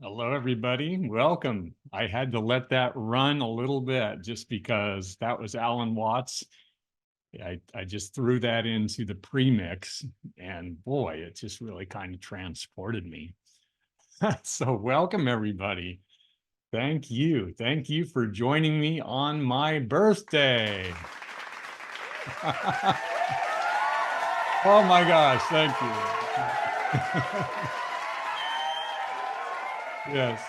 Hello, everybody. Welcome. I had to let that run a little bit just because that was Alan Watts. I just threw that into the premix, and boy, it just really kind of transported me. So welcome, everybody. Thank you. Thank you for joining me on my birthday. Oh my gosh, thank you. Yes.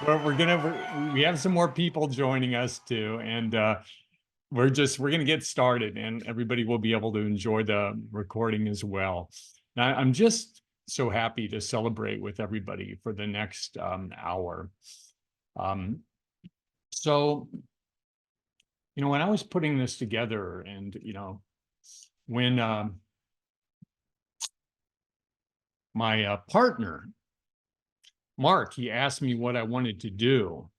Well, we have some more people joining us too, and we're going to get started, and everybody will be able to enjoy the recording as well. Now, I'm just so happy to celebrate with everybody for the next hour. So, when I was putting this together, and when my partner Mark, he asked me what I wanted to do,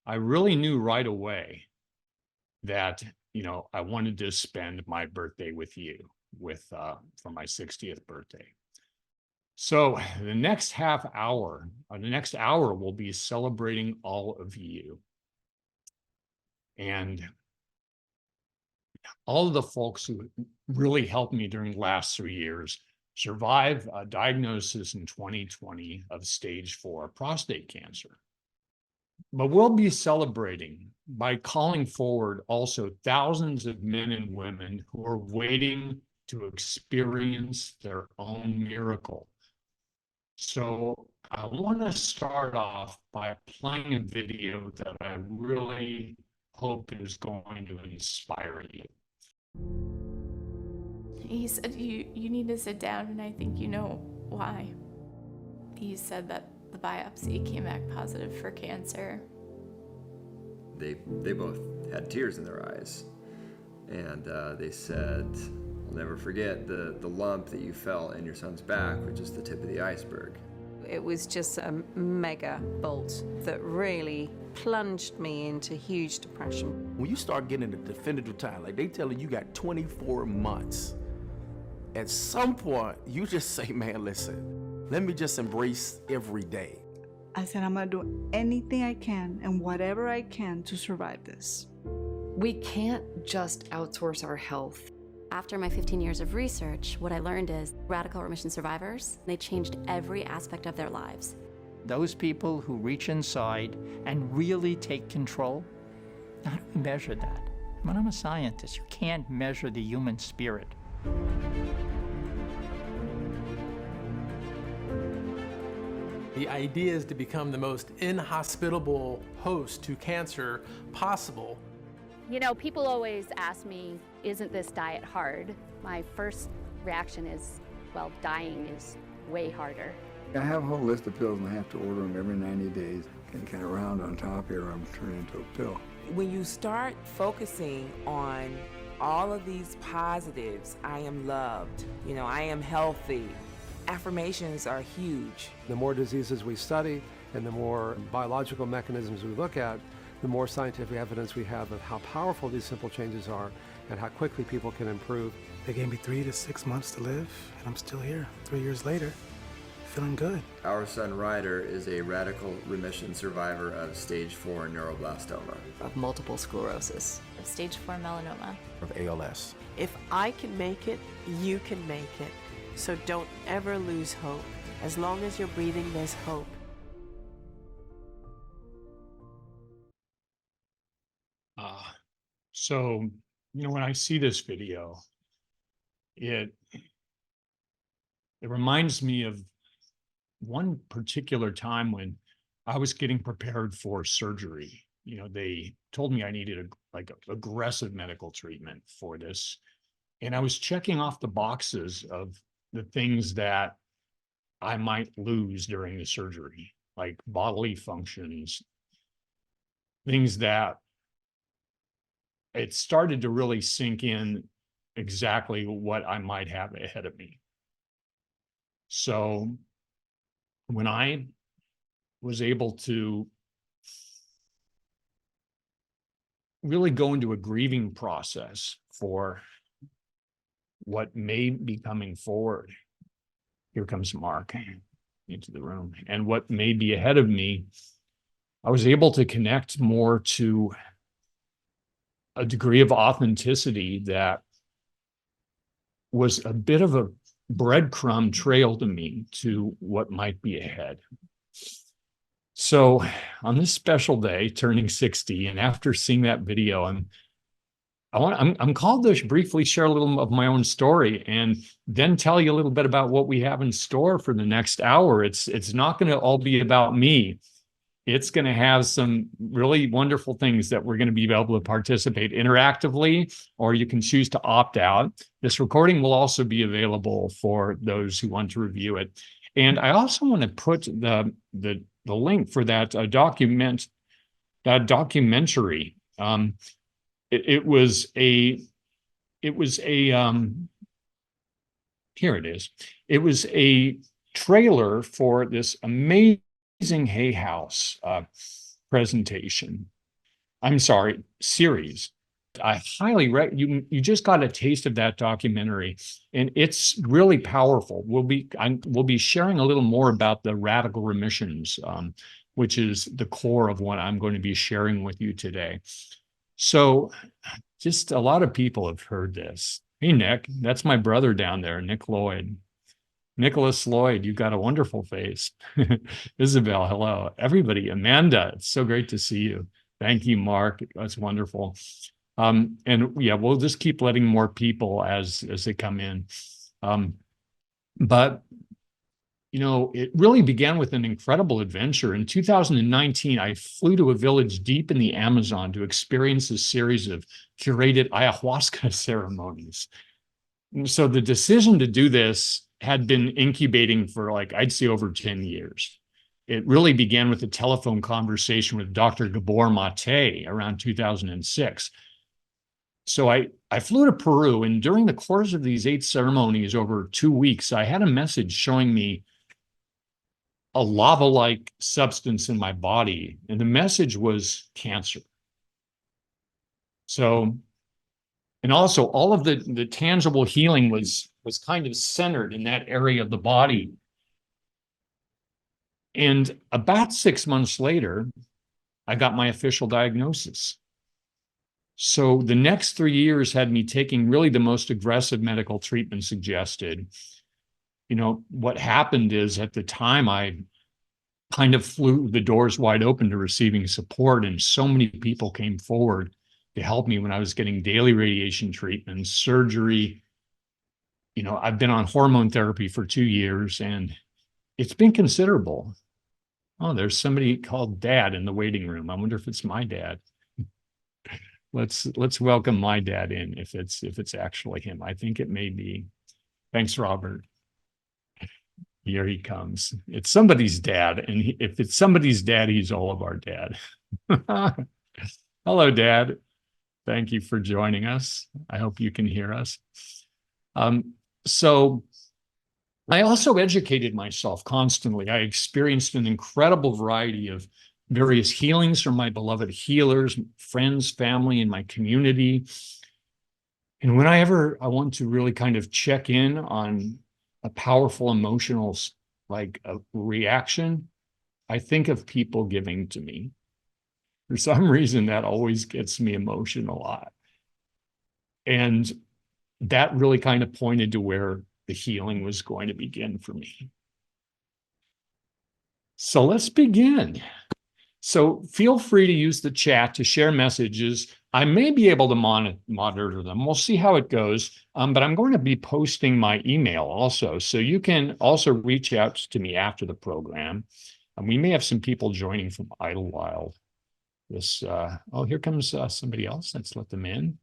I really knew right away that, I wanted to spend my birthday with you for my 60th birthday. So the next half hour, or the next hour will be celebrating all of you. And all of the folks who really helped me during the last 3 years survive a diagnosis in 2020 of stage 4 prostate cancer. But we'll be celebrating by calling forward also thousands of men and women who are waiting to experience their own miracle. So I want to start off by playing a video that I really hope is going to inspire you. He said, you need to sit down, and I think you know why. He said that the biopsy came back positive for cancer. They both had tears in their eyes, and they said, "I'll never forget the lump that you felt in your son's back, which is the tip of the iceberg." It was just a mega bolt that really plunged me into huge depression. When you start getting a definitive time, like they telling you got 24 months, at some point you just say, man, listen, let me just embrace every day. I said, I'm gonna do anything I can and whatever I can to survive this. We can't just outsource our health. After my 15 years of research, what I learned is radical remission survivors, they changed every aspect of their lives. Those people who reach inside and really take control, how do we measure that? When I'm a scientist, you can't measure the human spirit. The idea is to become the most inhospitable host to cancer possible. People always ask me, isn't this diet hard? My first reaction is, well, dying is way harder. I have a whole list of pills, and I have to order them every 90 days. Getting kind of round on top here, I'm turning into a pill. When you start focusing on all of these positives, I am loved, I am healthy, affirmations are huge. The more diseases we study and the more biological mechanisms we look at, the more scientific evidence we have of how powerful these simple changes are and how quickly people can improve. They gave me 3 to 6 months to live, and I'm still here, 3 years later, feeling good. Our son Ryder is a radical remission survivor of stage 4 neuroblastoma. Of multiple sclerosis. Of stage 4 melanoma. Of ALS. If I can make it, you can make it. So don't ever lose hope. As long as you're breathing, there's hope. So, when I see this video, it reminds me of one particular time when I was getting prepared for surgery. They told me I needed aggressive medical treatment for this. And I was checking off the boxes of the things that I might lose during the surgery, like bodily functions, things that it started to really sink in exactly what I might have ahead of me. So when I was able to really go into a grieving process for what may be coming forward, here comes Mark. into the room. And what may be ahead of me, I was able to connect more to a degree of authenticity that was a bit of a breadcrumb trail to me to what might be ahead. So on this special day, turning 60, and after seeing that video, I'm called to briefly share a little of my own story and then tell you a little bit about what we have in store for the next hour. It's not going to all be about me. It's going to have some really wonderful things that we're going to be able to participate interactively, or you can choose to opt out. This recording will also be available for those who want to review it. And I also want to put the link for that documentary. Here it is. It was a trailer for this amazing Hay House series. I highly recommend you just got a taste of that documentary, and it's really powerful. We'll be sharing a little more about the radical remissions, which is the core of what I'm going to be sharing with you today. So just a lot of people have heard this. Hey, Nick, that's my brother down there, Nick Lloyd. Nicholas Lloyd, you've got a wonderful face. Isabel, hello. Everybody, Amanda, it's so great to see you. Thank you, Mark. That's wonderful. And yeah, we'll just keep letting more people as they come in. But you know, it really began with an incredible adventure. In 2019, I flew to a village deep in the Amazon to experience a series of curated ayahuasca ceremonies. So the decision to do this had been incubating for I'd say over 10 years. It really began with a telephone conversation with Dr. Gabor Mate around 2006. So I flew to Peru, and during the course of these 8 ceremonies over 2 weeks, I had a message showing me a lava-like substance in my body, and the message was cancer. So, and also all of the tangible healing was kind of centered in that area of the body. And about 6 months later, I got my official diagnosis. So the next 3 years had me taking really the most aggressive medical treatment suggested. You know, what happened is at the time I kind of flew the doors wide open to receiving support, and so many people came forward to help me when I was getting daily radiation treatment, surgery. You know, I've been on hormone therapy for 2 years, and it's been considerable. Oh, there's somebody called Dad in the waiting room. I wonder if it's my dad. Let's welcome my dad in if it's actually him. I think it may be. Thanks, Robert. Here he comes. It's somebody's dad, and if it's somebody's dad, he's all of our dad. Hello, Dad. Thank you for joining us. I hope you can hear us. So I also educated myself constantly. I experienced an incredible variety of various healings from my beloved healers, friends, family, and my community. And whenever I want to really kind of check in on a powerful emotional reaction, I think of people giving to me. For some reason, that always gets me emotional. And that really kind of pointed to where the healing was going to begin for me. So let's begin. So feel free to use the chat to share messages. I may be able to monitor them. We'll see how it goes. But I'm going to be posting my email also. So you can also reach out to me after the program. And we may have some people joining from Idlewild. Oh, here comes somebody else. Let's let them in.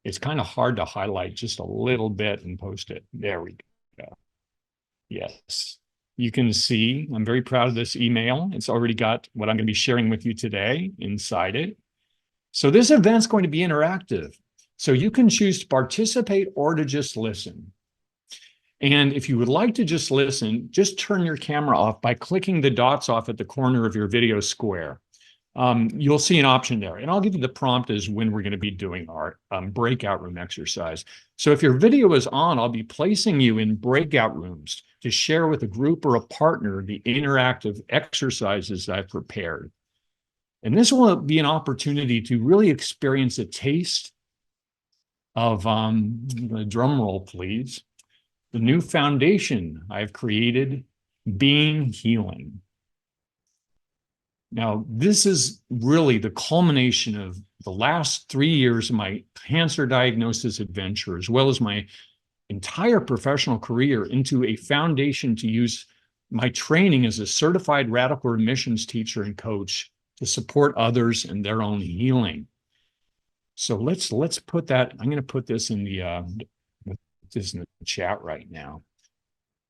It's kind of hard to highlight just a little bit and post it. There we go. Yes. You can see, I'm very proud of this email. It's already got what I'm going to be sharing with you today inside it. So this event's going to be interactive. So you can choose to participate or to just listen. And if you would like to just listen, just turn your camera off by clicking the dots off at the corner of your video square. you'll see an option there. And I'll give you the prompt as when we're going to be doing our breakout room exercise. So if your video is on, I'll be placing you in breakout rooms to share with a group or a partner the interactive exercises I've prepared. And this will be an opportunity to really experience a taste of, the drum roll, please, the new foundation I've created, Being Healing. Now, this is really the culmination of the last 3 years of my cancer diagnosis adventure, as well as my entire professional career, into a foundation to use my training as a certified radical remissions teacher and coach to support others in their own healing. So let's put that. I'm going to put this in the chat right now.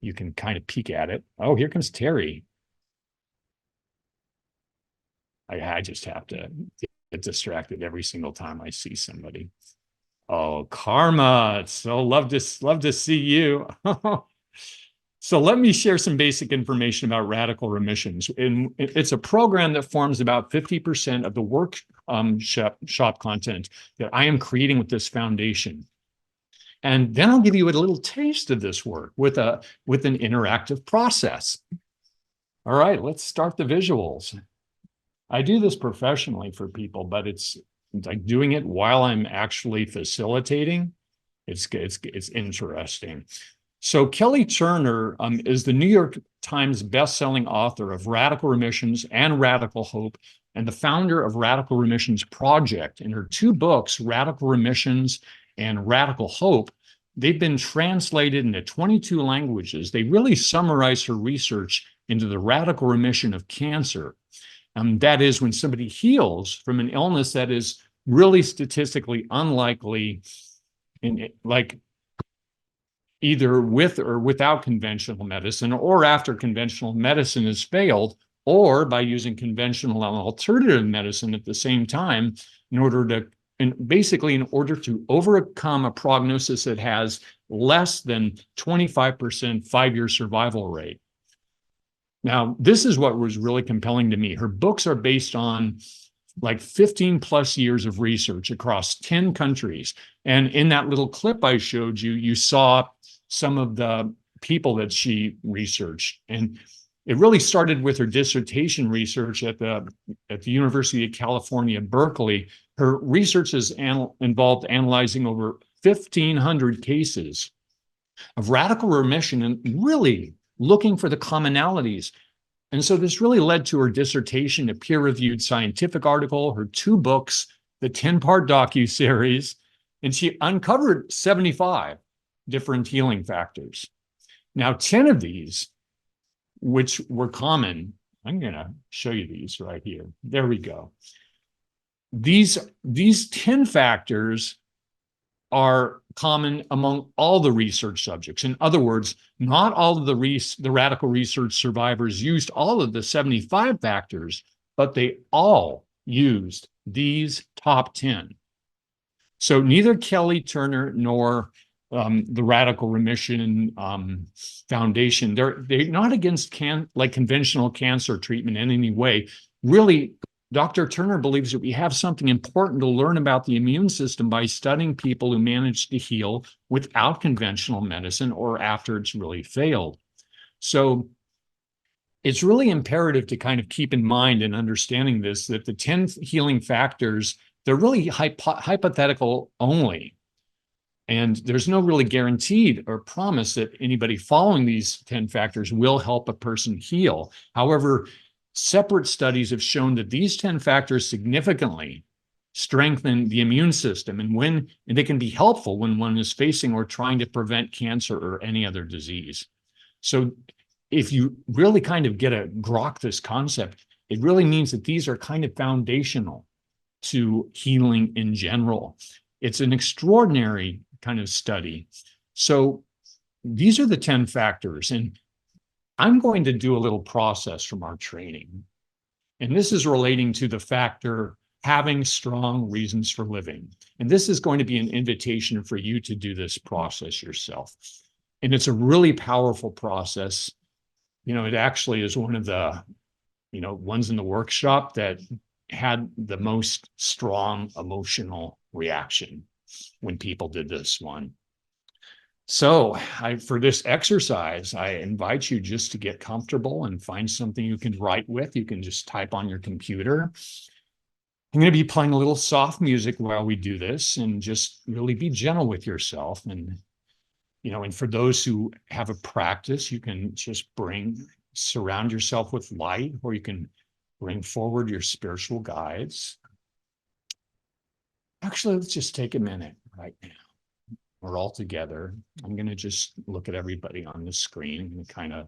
You can kind of peek at it. Oh, here comes Terry. I just have to get distracted every single time I see somebody. Oh, Karma, it's so love to see you. So let me share some basic information about radical remissions. And it's a program that forms about 50% of the workshop content that I am creating with this foundation. And then I'll give you a little taste of this work with an interactive process. All right, let's start the visuals. I do this professionally for people, but it's like doing it while I'm actually facilitating. It's interesting. So Kelly Turner is the New York Times bestselling author of Radical Remissions and Radical Hope, and the founder of Radical Remissions Project. In her 2 books, Radical Remissions and Radical Hope, they've been translated into 22 languages. They really summarize her research into the radical remission of cancer. That is when somebody heals from an illness that is really statistically unlikely, like either with or without conventional medicine, or after conventional medicine has failed, or by using conventional and alternative medicine at the same time in order to overcome a prognosis that has less than 25% 5-year survival rate. Now, this is what was really compelling to me. Her books are based on like 15 plus years of research across 10 countries. And in that little clip I showed you, you saw some of the people that she researched. And it really started with her dissertation research at the University of California, Berkeley. Her research has involved analyzing over 1,500 cases of radical remission and really looking for the commonalities. And so this really led to her dissertation, a peer-reviewed scientific article, her 2 books, the 10-part docuseries, and she uncovered 75 different healing factors. Now, 10 of these, which were common, I'm going to show you these right here. There we go. These 10 factors are common among all the research subjects. In other words, not all of the radical research survivors used all of the 75 factors, but they all used these top 10. So neither Kelly Turner nor the Radical Remission Foundation, they're not against conventional cancer treatment in any way. Really, Dr. Turner believes that we have something important to learn about the immune system by studying people who managed to heal without conventional medicine or after it's really failed. So it's really imperative to kind of keep in mind in understanding this, that the 10 healing factors, they're really hypothetical only. And there's no really guaranteed or promise that anybody following these 10 factors will help a person heal. However, separate studies have shown that these 10 factors significantly strengthen the immune system, and they can be helpful when one is facing or trying to prevent cancer or any other disease. So if you really kind of grok this concept, it really means that these are kind of foundational to healing in general. It's an extraordinary kind of study. So these are the 10 factors, and I'm going to do a little process from our training. And this is relating to the factor having strong reasons for living. And this is going to be an invitation for you to do this process yourself. And it's a really powerful process. It actually is one of the, ones in the workshop that had the most strong emotional reaction when people did this one. So for this exercise, I invite you just to get comfortable and find something you can write with. You can just type on your computer. I'm going to be playing a little soft music while we do this, and just really be gentle with yourself. And, and for those who have a practice, you can just surround yourself with light, or you can bring forward your spiritual guides. Actually, let's just take a minute right now. We're all together. I'm going to just look at everybody on the screen and kind of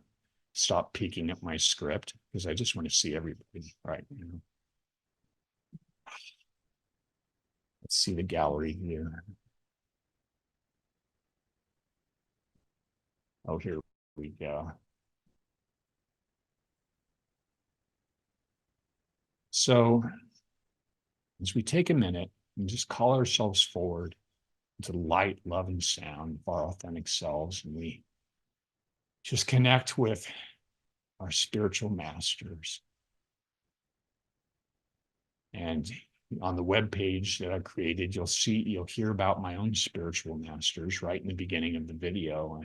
stop peeking at my script, because I just want to see everybody right now. Let's see the gallery here. Oh, here we go. So as we take a minute and just call ourselves forward into light, love, and sound of our authentic selves, and we just connect with our spiritual masters. And on the webpage that I created, you'll hear about my own spiritual masters right in the beginning of the video.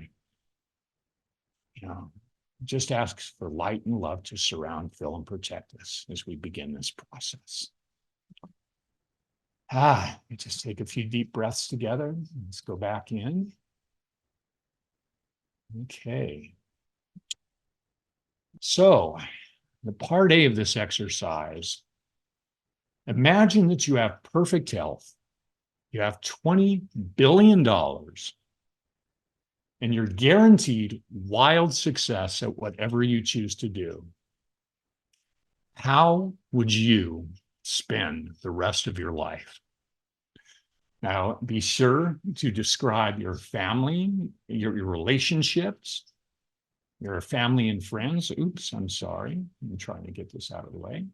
Just asks for light and love to surround, fill, and protect us as we begin this process. We just take a few deep breaths together. Let's go back in. Okay. So, the part A of this exercise, imagine that you have perfect health. You have $20 billion, and you're guaranteed wild success at whatever you choose to do. How would you spend the rest of your life? Now, be sure to describe your family, your relationships, your family and friends. Oops, I'm sorry. I'm trying to get this out of the way.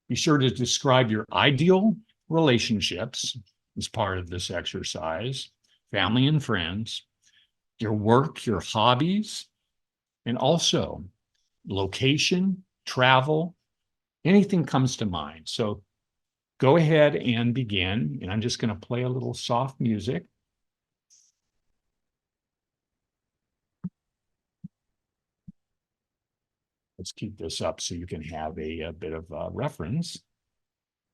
Be sure to describe your ideal relationships as part of this exercise, family and friends, your work, your hobbies, and also location, travel, anything comes to mind. So go ahead and begin, and I'm just going to play a little soft music. Let's keep this up so you can have a bit of reference.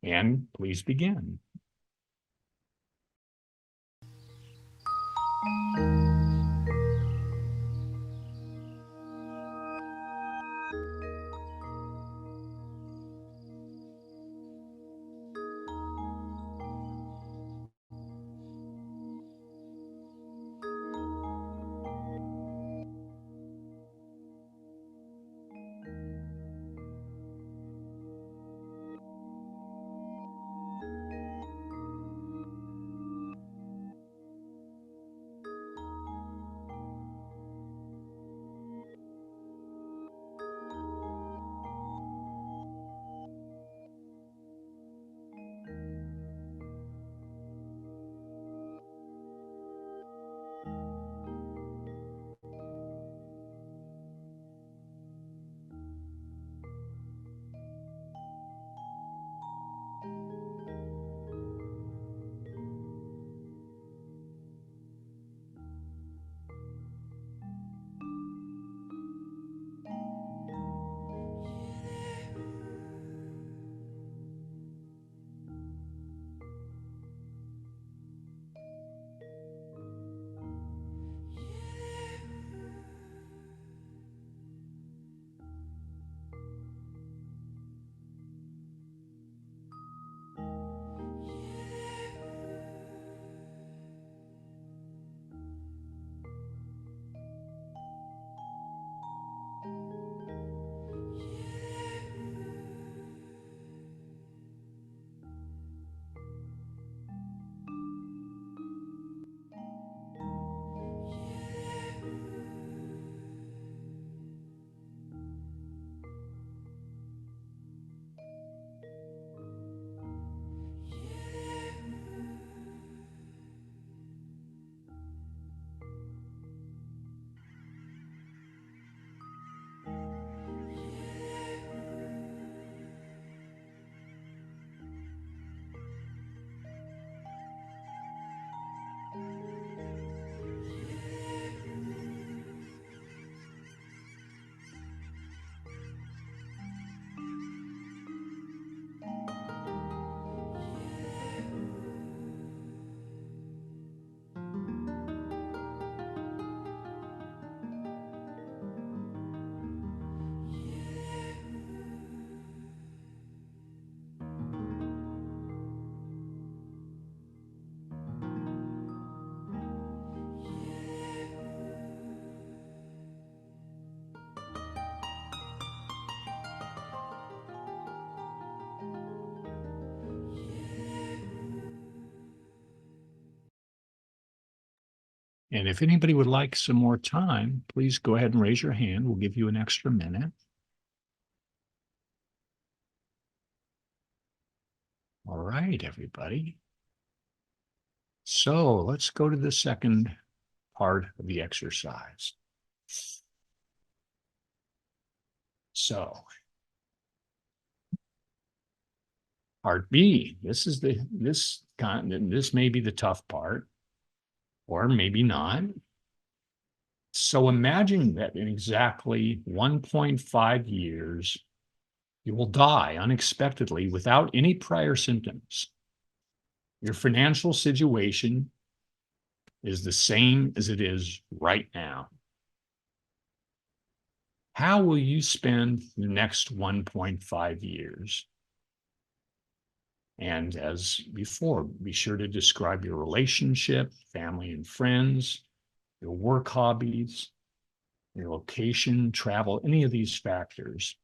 And please begin. And if anybody would like some more time, please go ahead and raise your hand. We'll give you an extra minute. All right, everybody. So let's go to the second part of the exercise. So part B, this may be the tough part, or maybe not. So imagine that in exactly 1.5 years, you will die unexpectedly without any prior symptoms. Your financial situation is the same as it is right now. How will you spend the next 1.5 years? And as before, be sure to describe your relationship, family and friends, your work hobbies, your location, travel, any of these factors.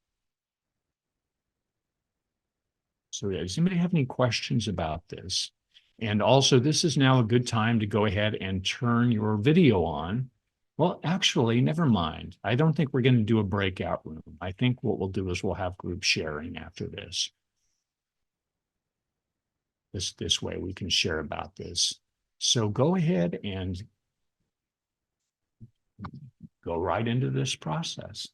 So does anybody have any questions about this? And also, this is now a good time to go ahead and turn your video on. Well, actually, never mind. I don't think we're going to do a breakout room. I think what we'll do is we'll have group sharing after this. This way we can share about this. So go ahead and go right into this process.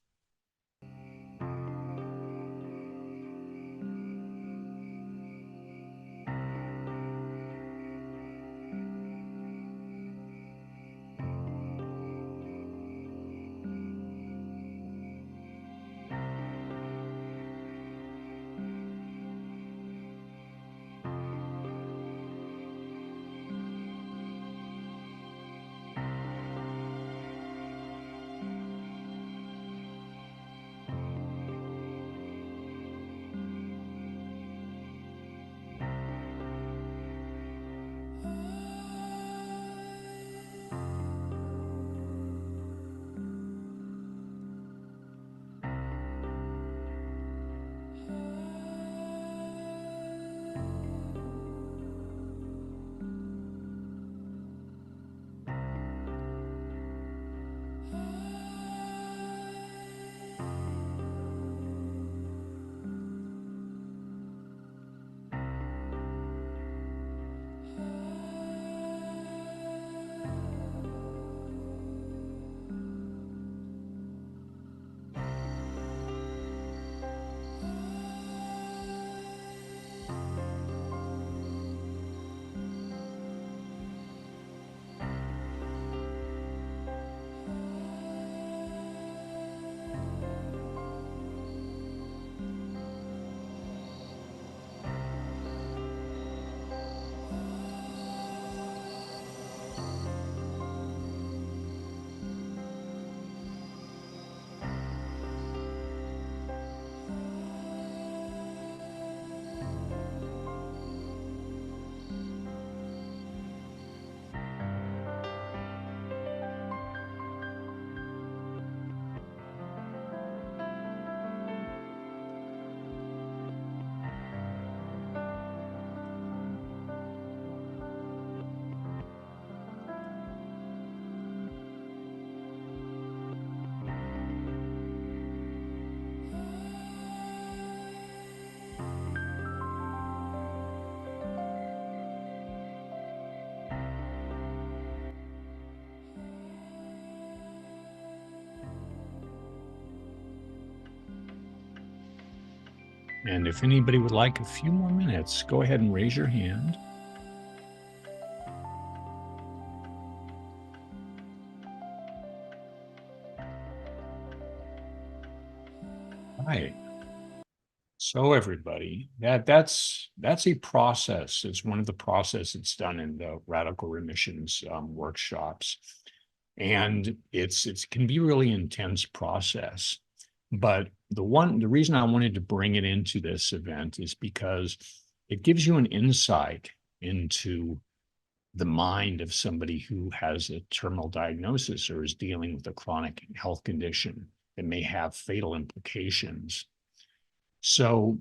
And if anybody would like a few more minutes, go ahead and raise your hand. All right. So everybody, that's a process. It's one of the processes done in the radical remissions workshops. And it can be really intense process. But the reason I wanted to bring it into this event is because it gives you an insight into the mind of somebody who has a terminal diagnosis or is dealing with a chronic health condition that may have fatal implications. So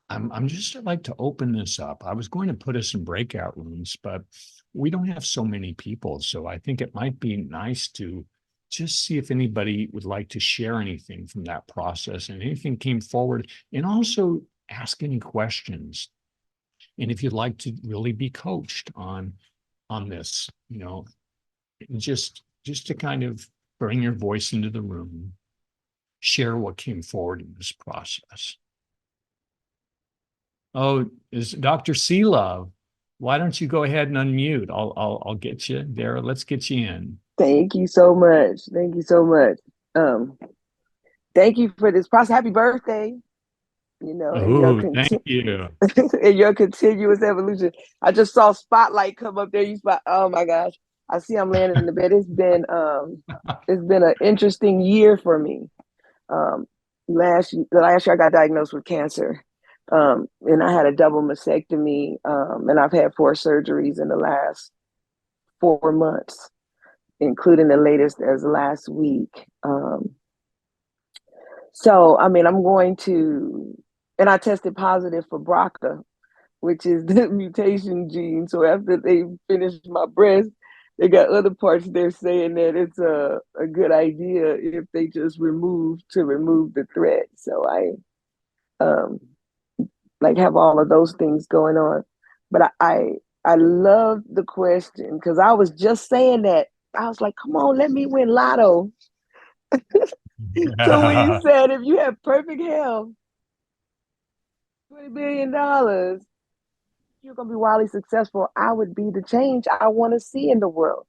I'm just like to open this up. I was going to put us in breakout rooms, but we don't have so many people. So I think it might be nice to just see if anybody would like to share anything from that process and anything came forward, and also ask any questions. And if you'd like to really be coached on this, just to kind of bring your voice into the room, share what came forward in this process. Oh, is Dr. Seelove? Why don't you go ahead and unmute? I'll get you there. Let's get you in. Thank you so much. Thank you so much. Thank you for this process. Happy birthday. And Oh, thank you. and your continuous evolution. I just saw Spotlight come up there. Oh my gosh. I see I'm laying in the bed. It's been an interesting year for me. Last year I got diagnosed with cancer. And I had a double mastectomy. And I've had 4 surgeries in the last 4 months, including the latest as last week. So, I'm going to, and I tested positive for BRCA, which is the mutation gene. So after they finished my breast, they got other parts there saying that it's a good idea if they just remove the threat. So I have all of those things going on. But I love the question, because I was just saying that. I was like, come on, let me win lotto. So when you said if you have perfect health, $20 billion, you're going to be wildly successful, I would be the change I want to see in the world,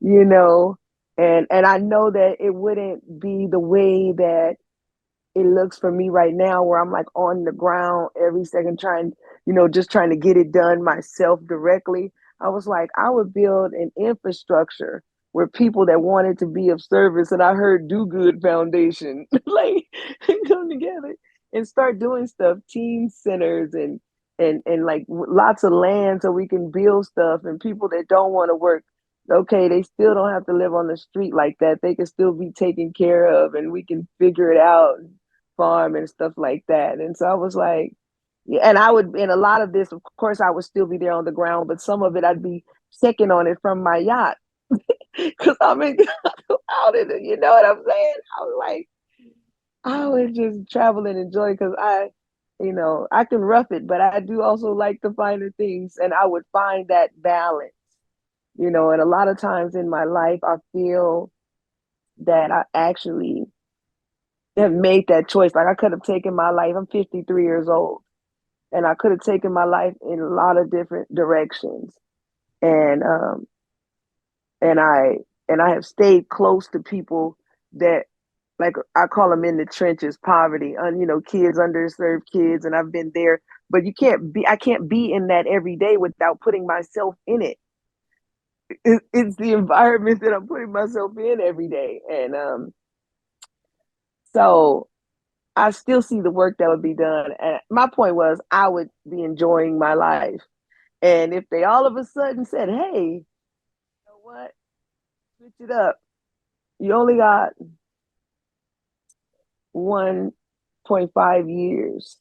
and I know that it wouldn't be the way that it looks for me right now, where I'm like on the ground every second just trying to get it done myself directly. I was like, I would build an infrastructure where people that wanted to be of service, and I heard Do Good Foundation, come together and start doing stuff, teen centers and like lots of land so we can build stuff, and people that don't want to work, okay, they still don't have to live on the street like that. They can still be taken care of, and we can figure it out, farm and stuff like that. And so I was like, yeah, and I would, in a lot of this, of course, I would still be there on the ground, but some of it I'd be second on it from my yacht, because I'm out in it. You know what I'm saying? I was like, I would just travel and enjoy, because I can rough it, but I do also like the finer things, and I would find that balance, and a lot of times in my life, I feel that I actually have made that choice. Like, I could have taken my life. I'm 53 years old, and I could have taken my life in a lot of different directions. And I have stayed close to people that, like, I call them in the trenches, poverty, kids, underserved kids, and I've been there. But I can't be in that every day without putting myself in it. It's the environment that I'm putting myself in every day. And so I still see the work that would be done. And my point was, I would be enjoying my life. And if they all of a sudden said, hey, you know what, switch it up. You only got 1.5 years.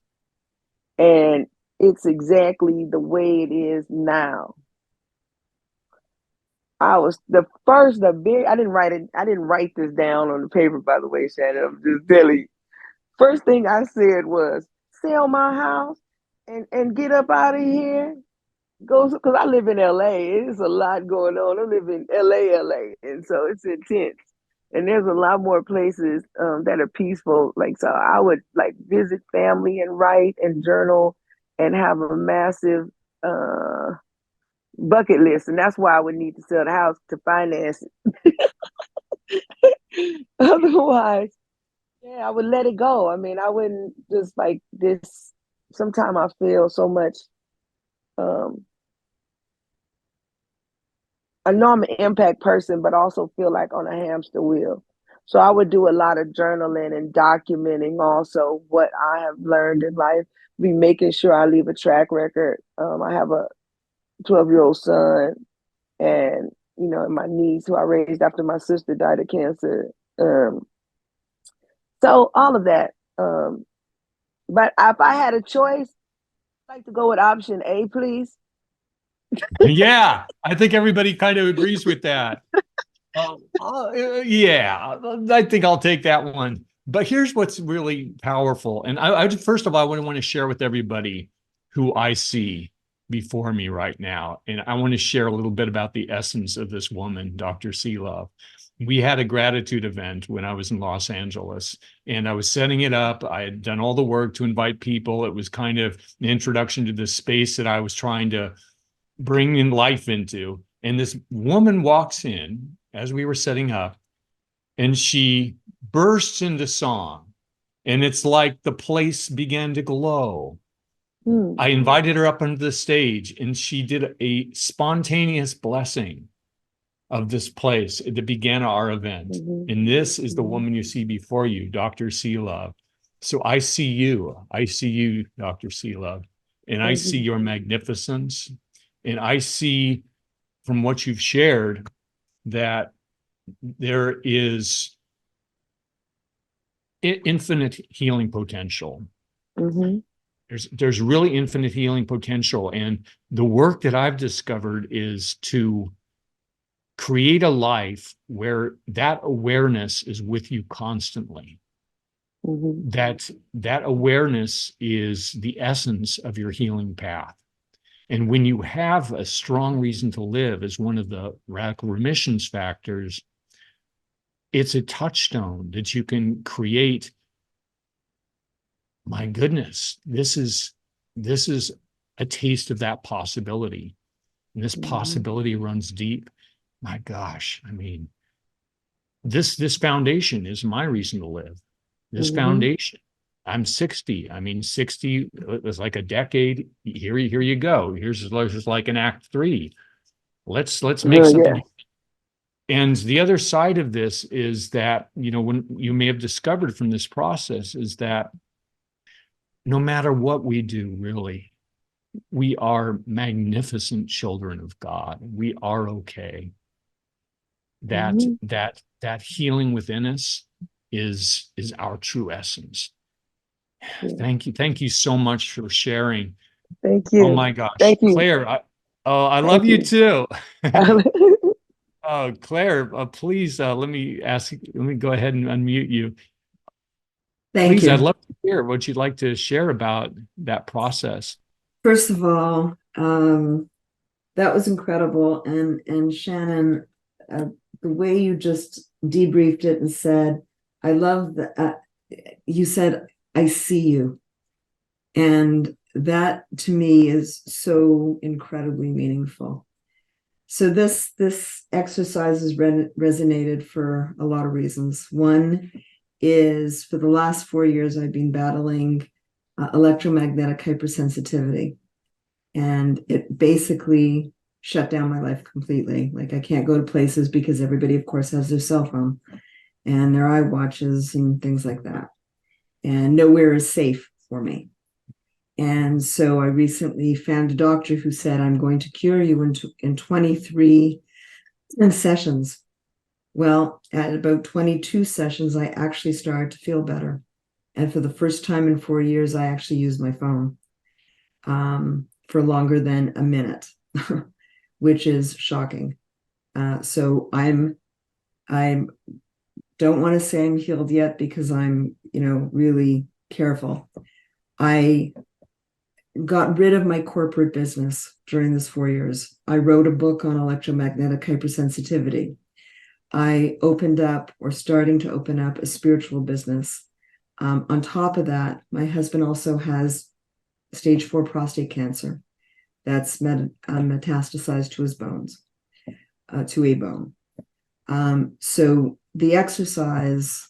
And it's exactly the way it is now. I was I didn't write this down on the paper, by the way, Shannon. I'm just telling you. First thing I said was, sell my house and get up out of here. Because I live in LA. There's a lot going on. I live in LA, and so it's intense. And there's a lot more places that are peaceful. Like, so I would visit family and write and journal and have a massive bucket list. And that's why I would need to sell the house to finance it. Otherwise, yeah, I would let it go. I mean, I wouldn't just like this. Sometimes I feel so much. I know I'm an impact person, but also feel like on a hamster wheel. So I would do a lot of journaling and documenting also what I have learned in life, be making sure I leave a track record. I have a 12-year-old son, and, and my niece, who I raised after my sister died of cancer. So all of that. But if I had a choice, I'd like to go with option A, please. Yeah, I think everybody kind of agrees with that. Yeah, I think I'll take that one. But here's what's really powerful. And first of all, I want to share with everybody who I see before me right now. And I want to share a little bit about the essence of this woman, Dr. Seelove. We had a gratitude event when I was in Los Angeles, and I was setting it up. I had done all the work to invite people. It was kind of an introduction to the space that I was trying to bring in life into. And this woman walks in as we were setting up, and she bursts into song. And it's like the place began to glow. I invited her up onto the stage, and she did a spontaneous blessing of this place that began our event. And this is the woman you see before you, Dr. Seelove. So I see you, Dr. Seelove, and I see your magnificence. And I see from what you've shared that there is infinite healing potential. There's really infinite healing potential. And the work that I've discovered is to create a life where that awareness is with you constantly. That awareness is the essence of your healing path. And when you have a strong reason to live as one of the radical remissions factors, it's a touchstone that you can create. My goodness, this is a taste of that possibility. And this possibility runs deep. My gosh, I mean, this foundation is my reason to live. This foundation. I'm 60. I mean, 60 was like a decade. Here you go. Here's like an act 3. Let's make something. And the other side of this is that, when you may have discovered from this process is that no matter what we do, really, we are magnificent children of God. We are okay. That healing within us is our true essence. Thank you so much for sharing. Thank you. Oh my gosh. Thank you. Claire, I love you too. Oh, Claire, please let me go ahead and unmute you. Thank you. I'd love to hear what you'd like to share about that process. First of all, that was incredible. And Shannon, the way you just debriefed it and said, I love that you said, I see you. And that to me is so incredibly meaningful. So this exercise has resonated for a lot of reasons. One is for the last 4 years, I've been battling electromagnetic hypersensitivity. And it basically shut down my life completely. Like I can't go to places because everybody, of course, has their cell phone and their iWatches and things like that. And nowhere is safe for me. And so I recently found a doctor who said, I'm going to cure you in 23 sessions. Well, at about 22 sessions, I actually started to feel better. And for the first time in 4 years, I actually used my phone for longer than a minute, which is shocking. So I don't want to say I'm healed yet because I'm, really careful. I got rid of my corporate business during this 4 years. I wrote a book on electromagnetic hypersensitivity. I opened up or starting to open up a spiritual business. On top of that, my husband also has stage 4 prostate cancer that's metastasized to his bones, to a bone. So the exercise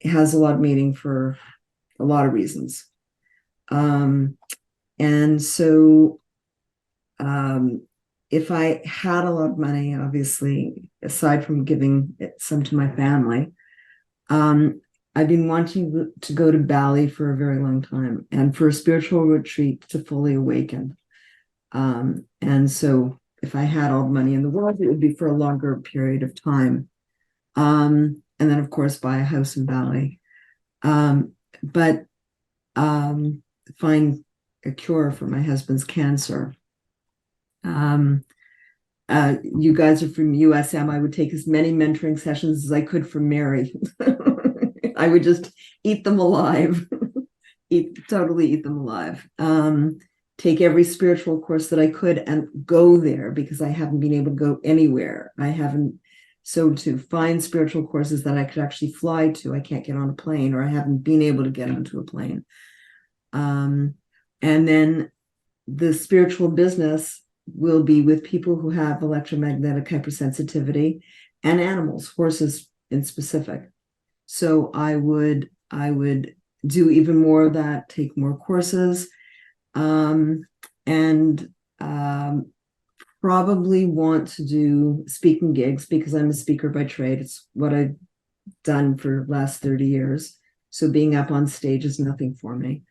has a lot of meaning for a lot of reasons. And so if I had a lot of money, obviously, aside from giving some to my family, I've been wanting to go to Bali for a very long time and for a spiritual retreat to fully awaken. And so if I had all the money in the world, it would be for a longer period of time. And then, of course, buy a house in Bali. But find a cure for my husband's cancer. You guys are from USM. I would take as many mentoring sessions as I could from Mary. I would just eat them alive, totally eat them alive. Take every spiritual course that I could and go there, because I haven't been able to go anywhere. So to find spiritual courses that I could actually fly to, I can't get on a plane, or I haven't been able to get onto a plane. And then the spiritual business will be with people who have electromagnetic hypersensitivity and animals, horses in specific. So I would do even more of that, take more courses, and probably want to do speaking gigs, because I'm a speaker by trade. It's what I've done for the last 30 years. So being up on stage is nothing for me.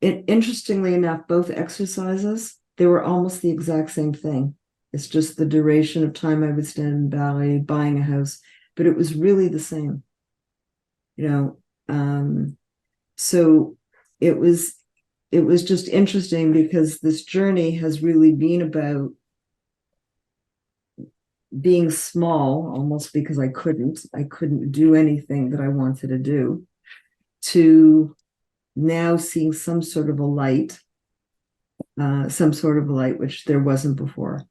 Interestingly enough, both exercises, they were almost the exact same thing. It's just the duration of time I would stand in ballet, buying a house, but it was really the same, so it was just interesting, because this journey has really been about being small, almost because I couldn't do anything that I wanted to do, to now seeing some sort of a light, which there wasn't before.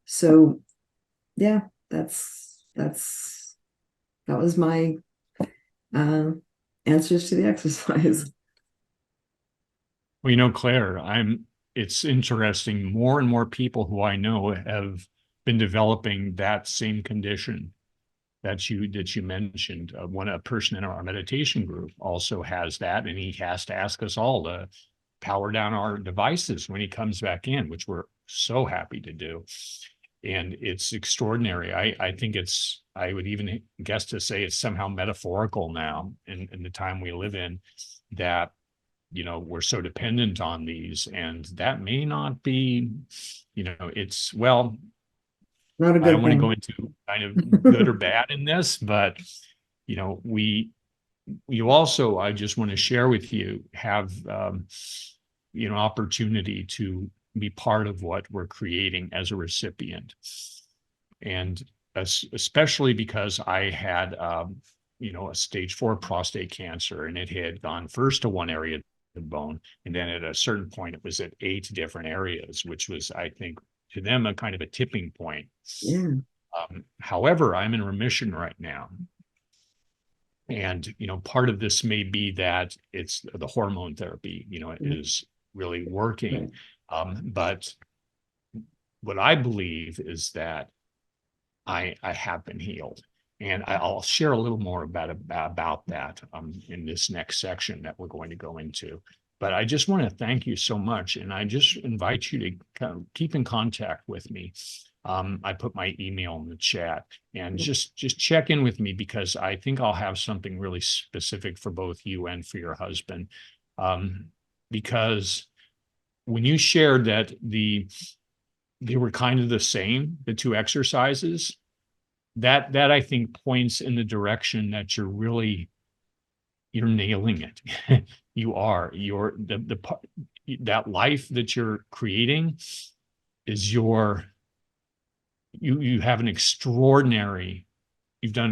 So yeah, that was my answers to the exercise. Well, Claire, it's interesting. More and more people who I know have been developing that same condition that you mentioned. A person in our meditation group also has that, and he has to ask us all to power down our devices when he comes back in, which we're so happy to do. And it's extraordinary. I think I would even guess to say it's somehow metaphorical now in the time we live in, that we're so dependent on these, and that may not be, it's, well, not a good I don't want to thing. go into kind of good or bad in this, but you also, I just want to share with you, have opportunity to be part of what we're creating as a recipient. And especially because I had a stage 4 prostate cancer, and it had gone first to one area of the bone, and then at a certain point it was at 8 different areas, which was, I think, to them a kind of a tipping point. Yeah. However, I'm in remission right now. And, part of this may be that it's the hormone therapy, it is really working. But what I believe is that I have been healed. And I'll share a little more about that in this next section that we're going to go into. But I just want to thank you so much. And I just invite you to kind of keep in contact with me. I put my email in the chat, and just check in with me, because I think I'll have something really specific for both you and for your husband. Because when you shared that they were kind of the same, the two exercises, that I think points in the direction that you're nailing it. That life that you're creating is you have you've done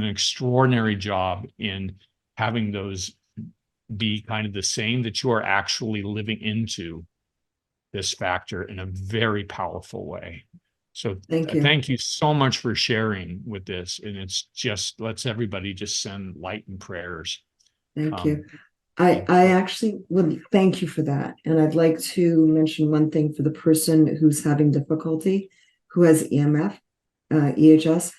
an extraordinary job in having those be kind of the same, that you are actually living into this factor in a very powerful way. So thank you so much for sharing with this. And it's just, let's everybody just send light and prayers. Thank you. I actually would thank you for that. And I'd like to mention one thing for the person who's having difficulty, who has EHS.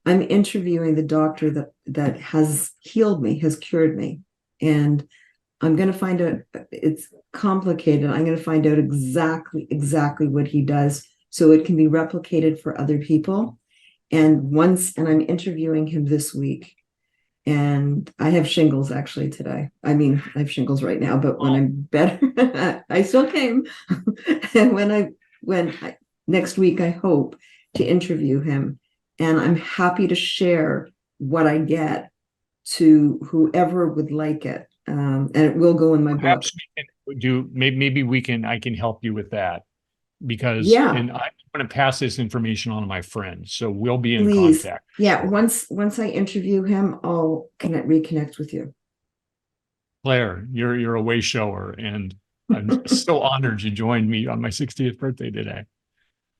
I'm interviewing the doctor that has healed me, has cured me. And I'm going to find out, it's complicated. I'm going to find out exactly what he does, so it can be replicated for other people. And I'm interviewing him this week. And I have shingles actually today. I mean, I have shingles right now, but when I'm better, I still came. And next week, I hope to interview him. And I'm happy to share what I get to whoever would like it. And it will go in my book. Perhaps we can do, maybe I can help you with that, because, Yeah. and I want to pass this information on to my friend. So we'll be in Please. contact. Yeah. Once I interview him, I'll reconnect with you. Claire, you're a way shower, and I'm so honored you joined me on my 60th birthday today.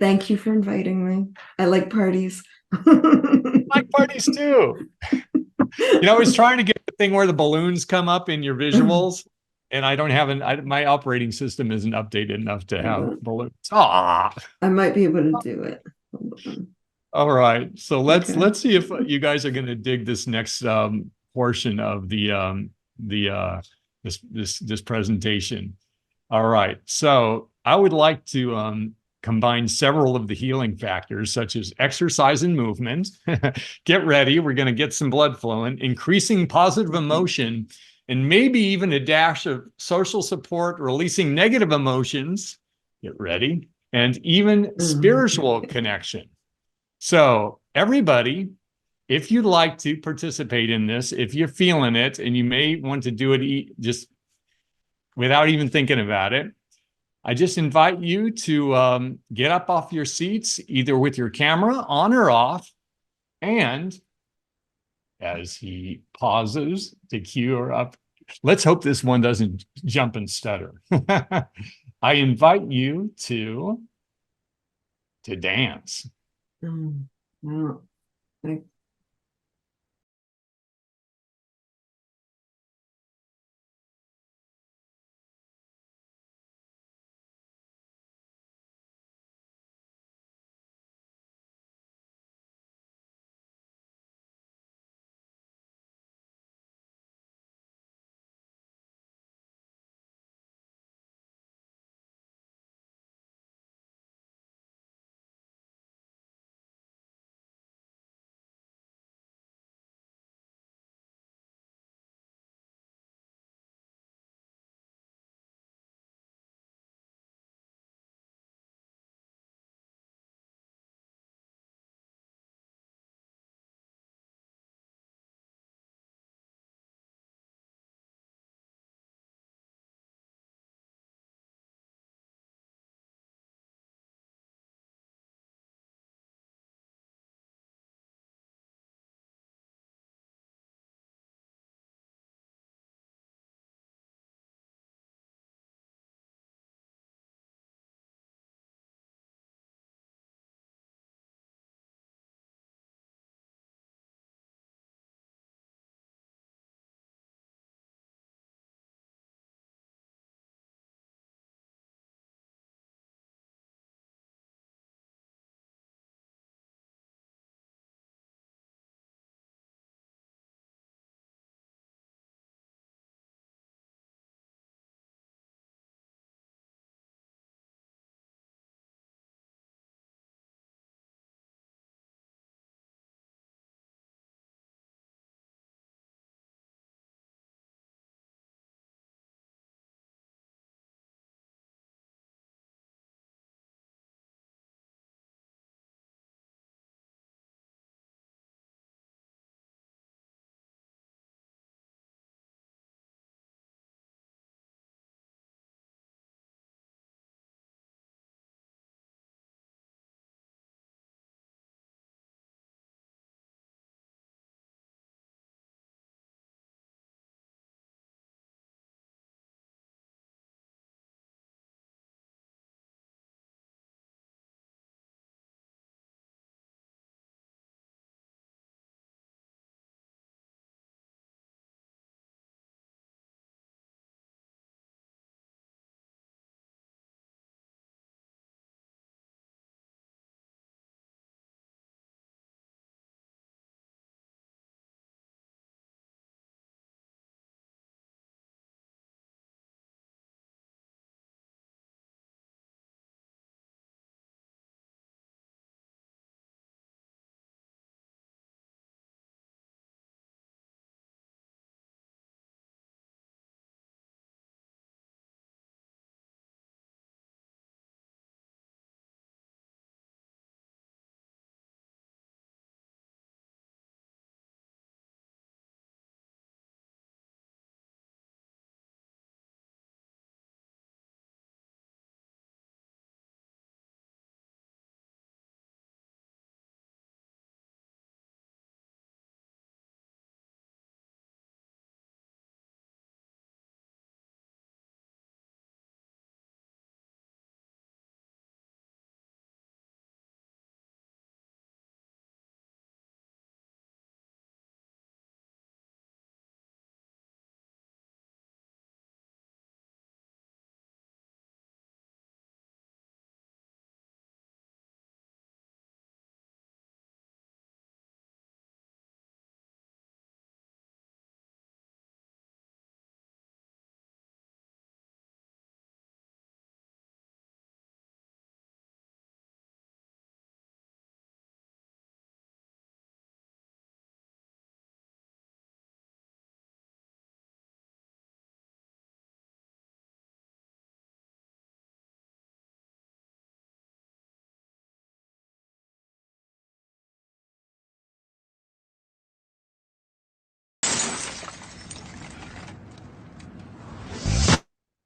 Thank you for inviting me. I like parties. I like parties too. You know, I was trying to get the thing where the balloons come up in your visuals, and I don't have my operating system isn't updated enough to have balloons. Ah, I might be able to do it. all right. So let's Okay. see if you guys are going to dig this next portion of this presentation. All right. So I would like to combine several of the healing factors, such as exercise and movement. Get ready. We're going to get some blood flowing, increasing positive emotion, and maybe even a dash of social support, releasing negative emotions. Get ready. And even spiritual connection. So everybody, if you'd like to participate in this, if you're feeling it, and you may want to do it just without even thinking about it, I just invite you to get up off your seats, either with your camera on or off. And as he pauses to cue her up, let's hope this one doesn't jump and stutter. I invite you to dance. Wow.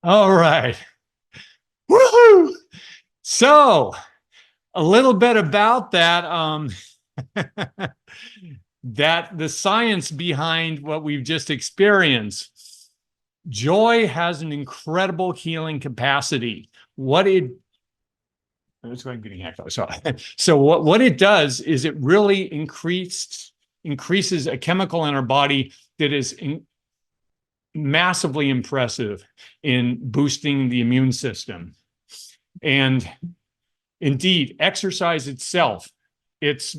All right. Woohoo! So a little bit about that, that the science behind what we've just experienced. Joy has an incredible healing capacity. What it it's going getting echo. So what it does is it really increases a chemical in our body that is massively impressive in boosting the immune system. And indeed, exercise itself, it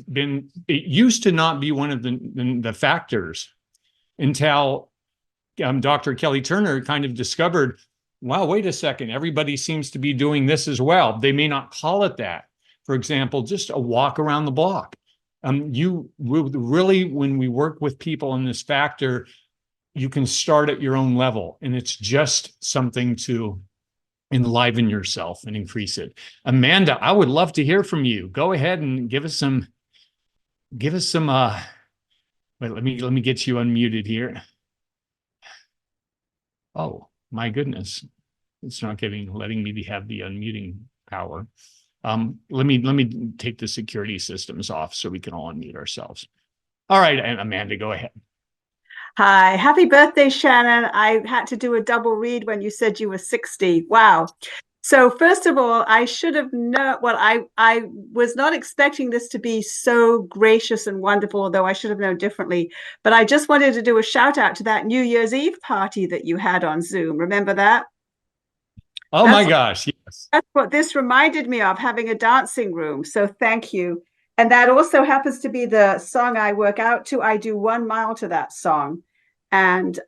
used to not be one of the factors until Dr. Kelly Turner kind of discovered, wow, wait a second, everybody seems to be doing this as well. They may not call it that. For example, just a walk around the block. You really, when we work with people in this factor, you can start at your own level, and it's just something to enliven yourself and increase it. Amanda, I would love to hear from you. Go ahead and give us some, wait, let me get you unmuted here. Oh, my goodness. It's not letting me have the unmuting power. Let me take the security systems off so we can all unmute ourselves. All right, and Amanda, go ahead. Hi, happy birthday, Shannon. I had to do a double read when you said you were 60. Wow. So first of all, I should have known, well, I was not expecting this to be so gracious and wonderful, although I should have known differently. But I just wanted to do a shout out to that New Year's Eve party that you had on Zoom. Remember that? Oh my gosh, yes. That's what this reminded me of, having a dancing room. So thank you. And that also happens to be the song I work out to. I do 1 mile to that song. And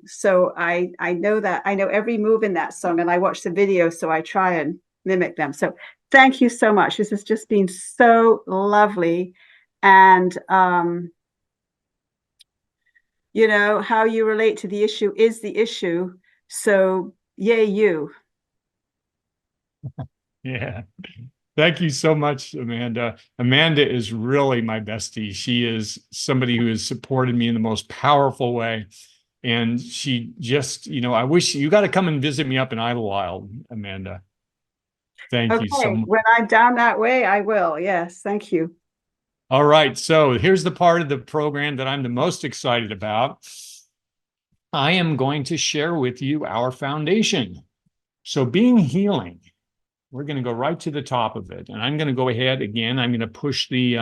so I know that. I know every move in that song, and I watch the video, so I try and mimic them. So thank you so much. This has just been so lovely. And, you know, how you relate to the issue is the issue. So yay, you. Yeah. Thank you so much, Amanda. Amanda is really my bestie. She is somebody who has supported me in the most powerful way. And she just, you know, I wish you got to come and visit me up in Idlewild, Amanda. Thank you so much. When I'm down that way, I will. Yes. Thank you. All right. So here's the part of the program that I'm the most excited about. I am going to share with you our foundation. So being healing. We're going to go right to the top of it. And I'm going to go ahead again. I'm going to push the,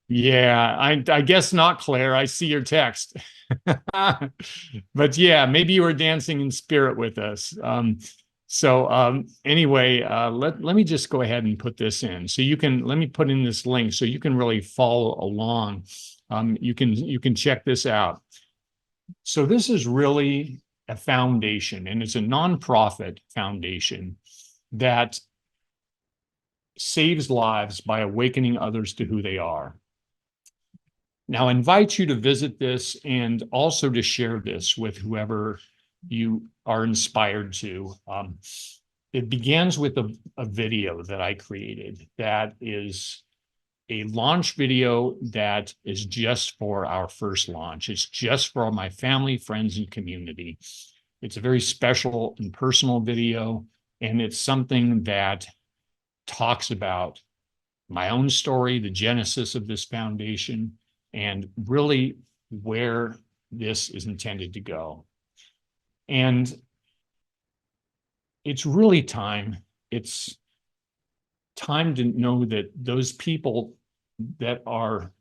yeah, I guess not, Claire. I see your text. But yeah, maybe you were dancing in spirit with us. Anyway, let me just go ahead and put this in. So you can, let me put in this link so you can really follow along. You can check this out. So this is really a foundation, and it's a nonprofit foundation that saves lives by awakening others to who they are. Now, I invite you to visit this and also to share this with whoever you are inspired to. It begins with a video that I created that is a launch video that is just for our first launch. It's just for my family, friends, and community. It's a very special and personal video, and it's something that talks about my own story, the genesis of this foundation, and really where this is intended to go. And it's really time. It's time to know that those people that are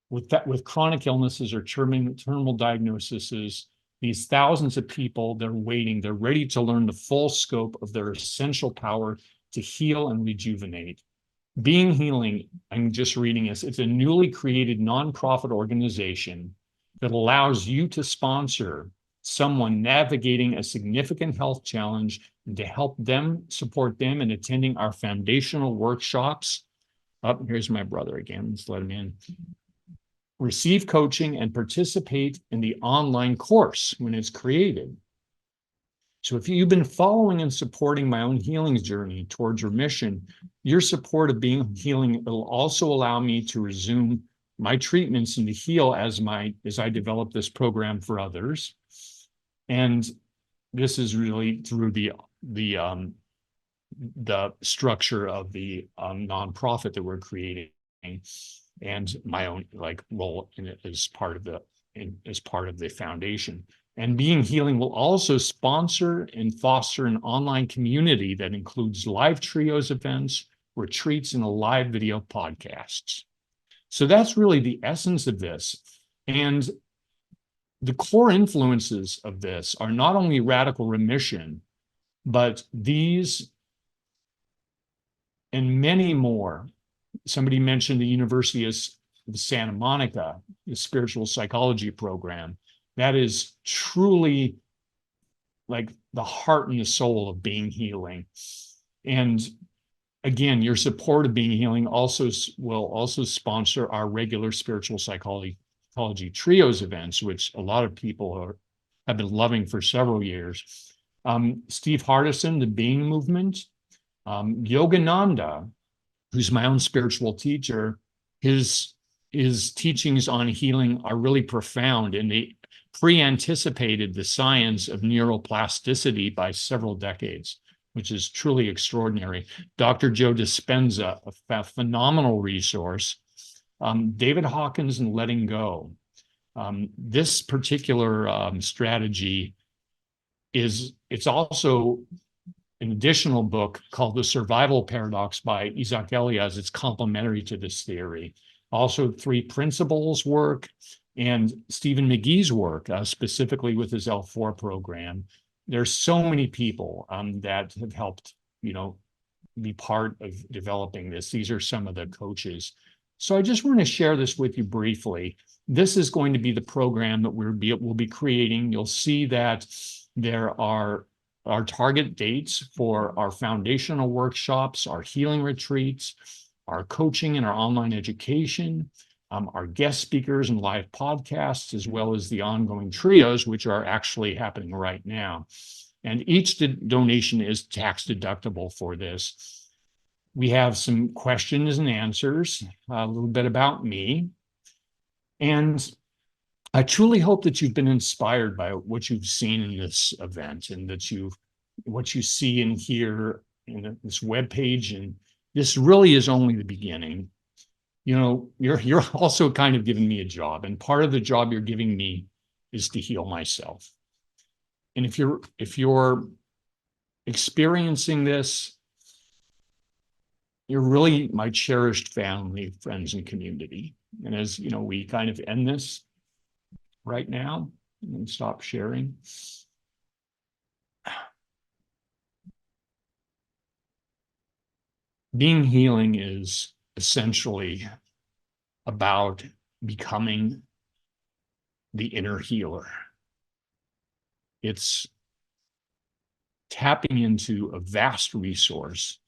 with chronic illnesses or terminal diagnoses, these thousands of people, they're waiting, they're ready to learn the full scope of their essential power to heal and rejuvenate. Being Healing, I'm just reading this, it's a newly created nonprofit organization that allows you to sponsor someone navigating a significant health challenge and to help them, support them in attending our foundational workshops. Oh, here's my brother again. Let's let him in. Receive coaching and participate in the online course when it's created. So if you've been following and supporting my own healing journey towards remission, your support of Being Healing will also allow me to resume my treatments and to heal as I develop this program for others. And this is really through the structure of the nonprofit that we're creating, and my own role in it as part of the foundation. And Being Healing will also sponsor and foster an online community that includes live trios events, retreats, and live video podcasts. So that's really the essence of this. And the core influences of this are not only radical remission, but these and many more. Somebody mentioned the University of Santa Monica, the spiritual psychology program. That is truly like the heart and the soul of Being Healing. And again, your support of Being Healing will also sponsor our regular spiritual psychology trios events, which a lot of people have been loving for several years. Steve Hardison, the Being Movement, Yogananda, who's my own spiritual teacher, his teachings on healing are really profound, and they pre-anticipated the science of neuroplasticity by several decades, which is truly extraordinary. Dr. Joe Dispenza, a phenomenal resource. David Hawkins and Letting Go. This particular strategy it's also an additional book called The Survival Paradox by Isaac Elias. It's complementary to this theory. Also, Three Principles work and Stephen McGee's work, specifically with his L4 program. There's so many people that have helped, be part of developing this. These are some of the coaches. So I just want to share this with you briefly. This is going to be the program that we'll be creating. You'll see that there are our target dates for our foundational workshops, our healing retreats, our coaching and our online education, our guest speakers and live podcasts, as well as the ongoing trios, which are actually happening right now. And each donation is tax deductible for this. We have some questions and answers, a little bit about me. And I truly hope that you've been inspired by what you've seen in this event, and that what you see and hear in this webpage. And this really is only the beginning. You're also kind of giving me a job, and part of the job you're giving me is to heal myself. And if you're experiencing this, you're really my cherished family, friends, and community. And as we kind of end this right now and stop sharing. Being Healing is essentially about becoming the inner healer. It's tapping into a vast resource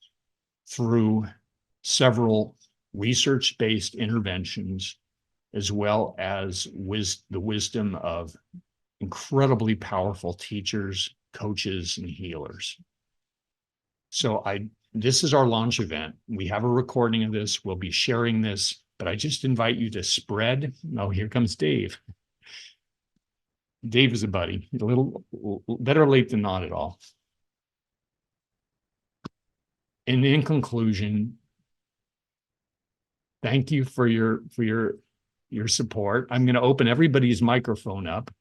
through several research-based interventions, as well as the wisdom of incredibly powerful teachers, coaches, and healers. So this is our launch event. We have a recording of this. We'll be sharing this, but I just invite you to spread. Oh, here comes Dave. Dave is a buddy. A little better late than not at all. And in conclusion, thank you for your support. I'm going to open everybody's microphone up,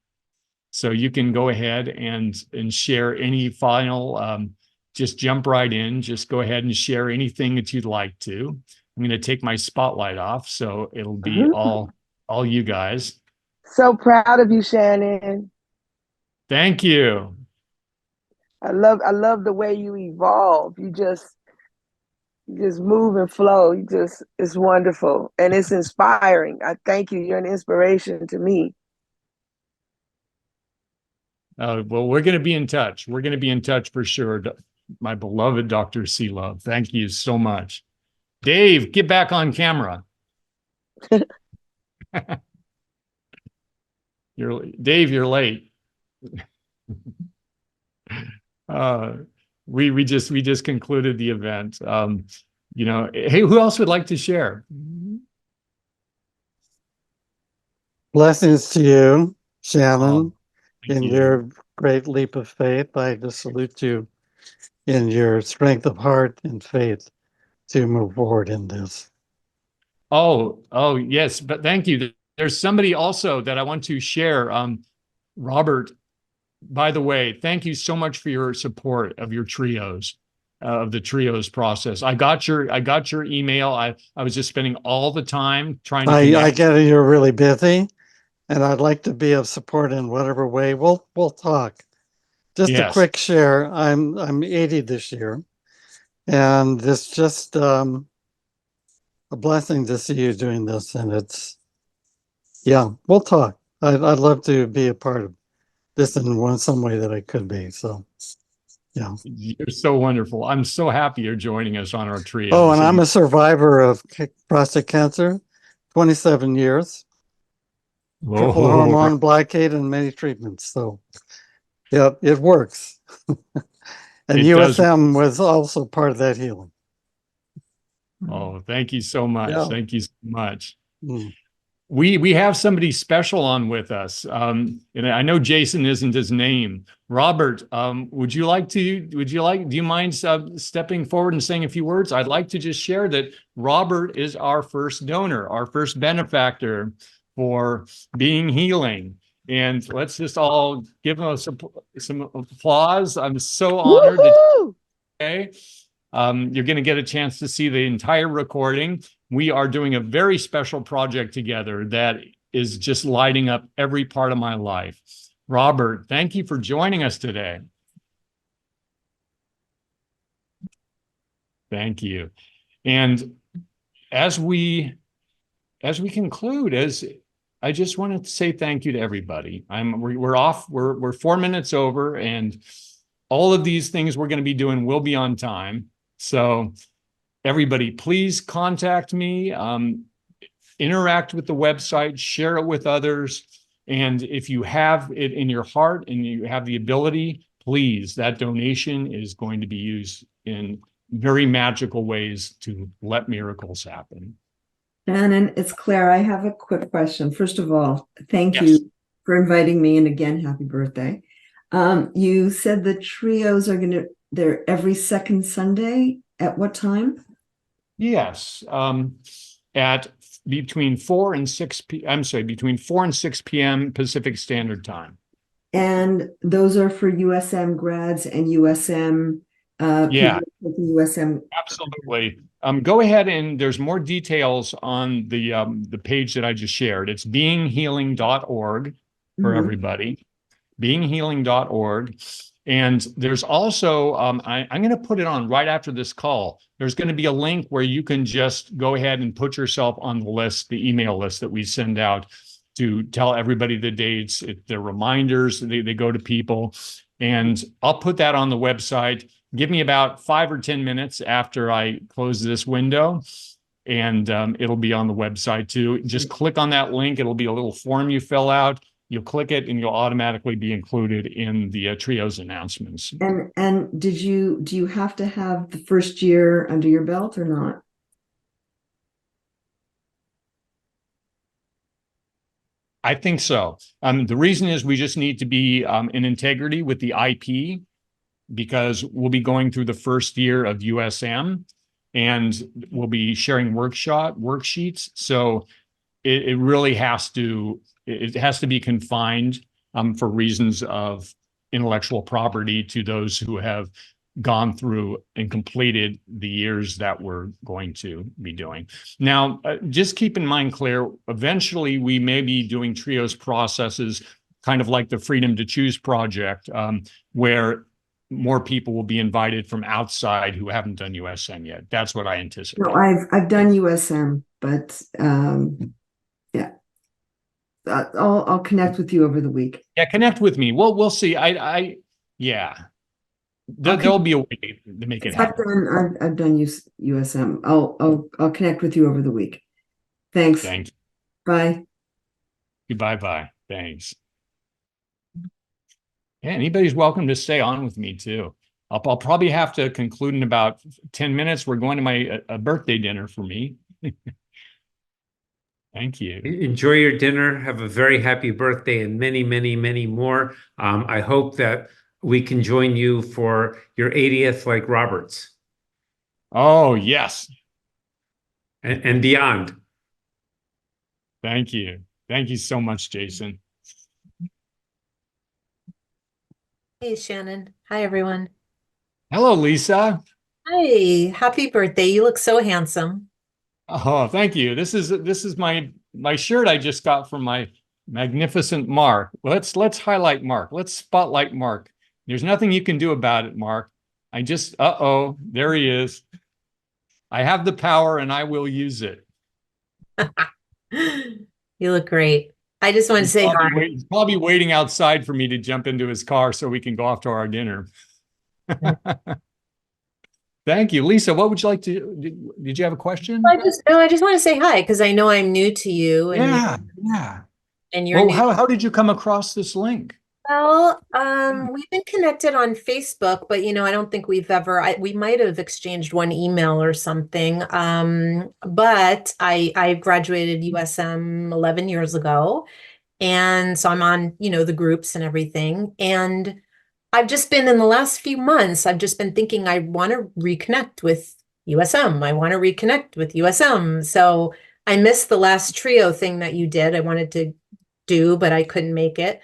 so you can go ahead and share any final. Just jump right in. Just go ahead and share anything that you'd like to. I'm going to take my spotlight off, so it'll be all you guys. So proud of you, Shannon. Thank you. I love the way you evolve. You just move and flow. It's wonderful, and it's inspiring. I thank you. You're an inspiration to me. Well, we're going to be in touch. We're going to be in touch for sure. My beloved Dr. C. Love. Thank you so much. Dave, get back on camera. Dave, you're late. We just concluded the event. Hey, who else would like to share? Blessings to you, Shannon, in your great leap of faith. I just salute you in your strength of heart and faith to move forward in this. Oh, yes, but thank you. There's somebody also that I want to share. Robert, by the way, thank you so much for your support of your trios, of the trios process. I got your email. I was just spending all the time trying to I connect. get it, you're really busy, and I'd like to be of support in whatever way. We'll talk. Just a Yes. quick share. I'm 80 this year, and it's just a blessing to see you doing this. And it's, yeah, we'll talk. I'd love to be a part of this in some way that I could be. So, yeah. You're so wonderful. I'm so happy you're joining us on our trio. Oh, and I'm a survivor of prostate cancer, 27 years, triple hormone blockade, and many treatments. So, yeah, it works. And It does. USM was also part of that healing. Oh, thank you so much. Yeah. Thank you so much. Mm. We have somebody special on with us. And I know Jason isn't his name. Robert, do you mind stepping forward and saying a few words? I'd like to just share that Robert is our first donor, our first benefactor for Being Healing. And let's just all give him some applause. I'm so honored that okay. You're going to get a chance to see the entire recording. We are doing a very special project together that is just lighting up every part of my life. Robert, thank you for joining us today. Thank you. And as we conclude, I just wanted to say thank you to everybody. We're 4 minutes over, and all of these things we're going to be doing will be on time. So everybody, please contact me, interact with the website, share it with others. And if you have it in your heart and you have the ability, please, that donation is going to be used in very magical ways to let miracles happen. Shannon, it's Claire. I have a quick question. First of all, thank you for inviting me, and again, happy birthday. You said the trios are they're every second Sunday. At what time? Yes, at between 4 and 6 p.m. Pacific Standard Time. And those are for USM grads and USM Yeah, USM. absolutely. Go ahead, and there's more details on the page that I just shared. It's beinghealing.org for everybody. Beinghealing.org. And there's also, I'm going to put it on right after this call. There's going to be a link where you can just go ahead and put yourself on the list, the email list that we send out to tell everybody the dates. They're reminders, they go to people. And I'll put that on the website. Give me about 5 or 10 minutes after I close this window, and it'll be on the website too. Just click on that link. It'll be a little form you fill out. You'll click it and you'll automatically be included in the trios announcements. And do you have to have the first year under your belt or not? I think so. The reason is we just need to be in integrity with the IP, because we'll be going through the first year of USM and we'll be sharing worksheets. So it really has to be confined for reasons of intellectual property to those who have gone through and completed the years that we're going to be doing. Now, just keep in mind, Claire, eventually we may be doing trios processes, kind of like the Freedom to Choose project, where more people will be invited from outside who haven't done USM yet. That's what I anticipate. No, I've done USM, but yeah, I'll connect with you over the week. Yeah, connect with me. We'll see. Yeah. There'll be a way to make it happen. I've done USM. I'll connect with you over the week. Thanks. Thank you. Bye. Bye. Thanks. Yeah, anybody's welcome to stay on with me too. I'll probably have to conclude in about 10 minutes. We're going to my birthday dinner for me. Thank you. Enjoy your dinner. Have a very happy birthday and many, many, many more. I hope that we can join you for your 80th like Robert's. Oh, yes. And beyond. Thank you. Thank you so much, Jason. Hey, Shannon. Hi, everyone. Hello, Lisa. Hi, happy birthday. You look so handsome. Oh, thank you. This is my shirt I just got from my magnificent Mark. Let's highlight Mark. Let's spotlight Mark. There's nothing you can do about it, Mark. Uh-oh, there he is. I have the power and I will use it. You look great. I just want to say hi. He's probably waiting outside for me to jump into his car so we can go off to our dinner. Thank you. Lisa, what would you like to, did you have a question? I just want to say hi because I know I'm new to you. And Yeah. And you're well, new. How did you come across this link? Well, we've been connected on Facebook, but I don't think we've ever, we might have exchanged one email or something. But I graduated USM 11 years ago. And so I'm on, the groups and everything. And I've just been in the last few months, I've just been thinking I want to reconnect with USM. I want to reconnect with USM. So I missed the last trio thing that you did. I wanted to do, but I couldn't make it.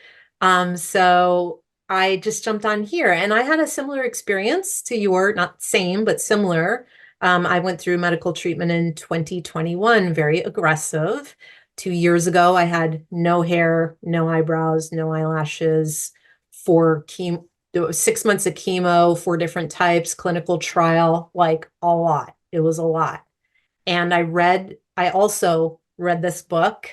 So I just jumped on here and I had a similar experience to your, not same, but similar. I went through medical treatment in 2021, very aggressive. 2 years ago, I had no hair, no eyebrows, no eyelashes, 6 months of chemo, 4 different types, clinical trial, like a lot. It was a lot. And I also read this book